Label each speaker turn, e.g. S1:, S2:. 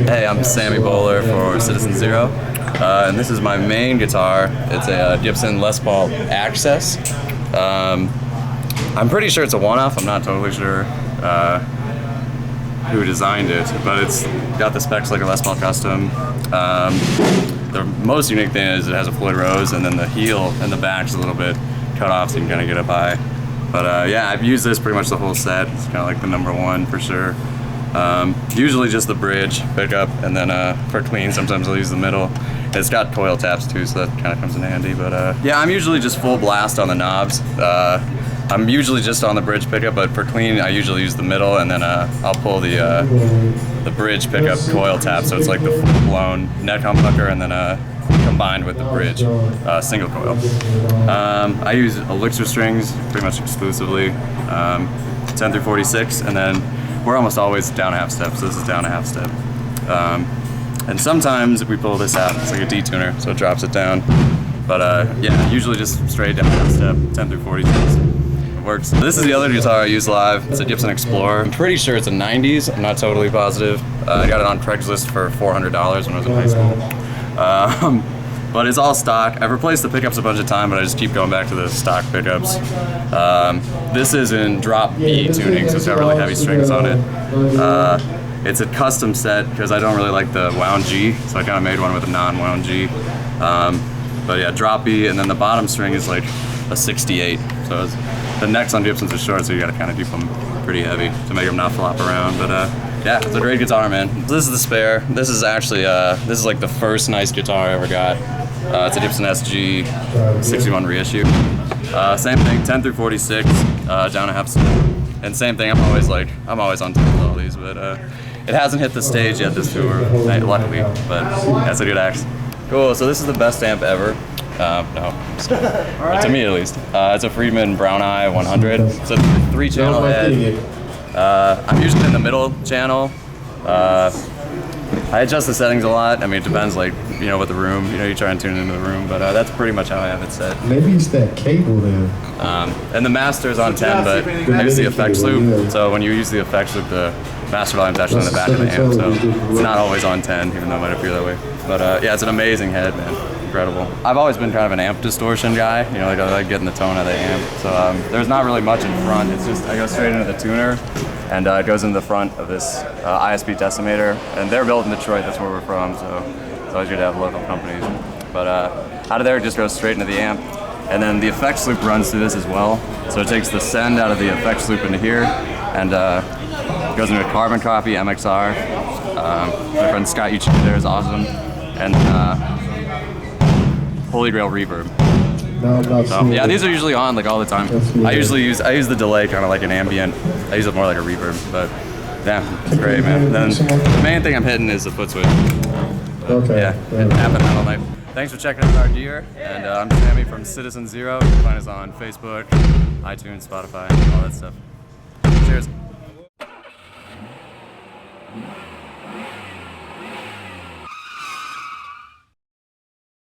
S1: Hey, I'm Sammy Boller for Citizen Zero, and this is my main guitar. It's a Gibson Les Paul Access. I'm pretty sure it's a one-off. I'm not totally sure who designed it, but it's got the specs like a Les Paul Custom. The most unique thing is it has a Floyd Rose, and then the heel and the back's a little bit cut off, so you can kind of get up high. But yeah, I've used this pretty much the whole set. It's kind of like the #1 for sure. Usually just the bridge pickup, and then for clean sometimes I'll use the middle. It's got coil taps too, so that kind of comes in handy. But yeah, I'm usually just full blast on the knobs. I'm usually just on the bridge pickup, but for clean I usually use the middle, and then I'll pull the bridge pickup coil tap, so it's like the full-blown neck humbucker, and then combined with the bridge single coil. I use Elixir strings pretty much exclusively, 10 through 46, and then we're almost always down a half step, so this is down a half step. And sometimes we pull this out, it's like a detuner, so it drops it down. But yeah, usually just straight down a half step, 10 through 46. It works. This is the other guitar I use live. It's a Gibson Explorer. I'm pretty sure it's a 90s, I'm not totally positive. I got it on Craigslist for $400 when I was in high school. But it's all stock. I've replaced the pickups a bunch of times, but I just keep going back to the stock pickups. This is in drop B tuning, so it's got really heavy strings on it. It's a custom set because I don't really like the wound G, so I kind of made one with a non-wound G. But yeah, drop B, and then the bottom string is like a 68. So the necks on Gibsons are short, so you got to kind of keep them pretty heavy to make them not flop around. But yeah, it's a great guitar, man. This is the spare. This is actually this is like the first nice guitar I ever got. It's a Gibson SG 61 reissue. Same thing, 10 through 46, down a half step. And same thing, I'm always on top of all these, but it hasn't hit the stage yet this tour, luckily, but that's a good axe. Cool, so this is the best amp ever. No, but to me at least. It's a Friedman Brown Eye 100. It's a 3-channel head. I'm usually in the middle channel. I adjust the settings a lot. I mean, it depends, like, you know, with the room. You know, you try and tune into the room, but that's pretty much how I have it set.
S2: Maybe it's that cable then.
S1: And the master is on 10, but I use the effects loop. So when you use the effects loop, the master volume is actually in the back of the amp, so it's not always on 10, even though it might appear that way. But yeah, it's an amazing head, man. Incredible. I've always been kind of an amp distortion guy. You know, like I like getting the tone out of the amp. So there's not really much in front. It's just I go straight into the tuner, and it goes into the front of this ISP decimator. And they're built in Detroit. That's where we're from. So it's always good to have local companies. But out of there, it just goes straight into the amp. And then the effects loop runs through this as well. So it takes the send out of the effects loop into here, and goes into a carbon copy MXR. My friend Scott there is awesome, and Holy Grail reverb.
S2: No,
S1: so yeah, these are usually on like all the time. I use the delay kind of like an ambient. I use it more like a reverb, but yeah, it's great, man. Then the main thing I'm hitting is the foot switch.
S2: Okay.
S1: Yeah, and tapping that all night. Thanks for checking out our gear, and I'm Sammy from Citizen Zero. You can find us on Facebook, iTunes, Spotify, all that stuff. Cheers.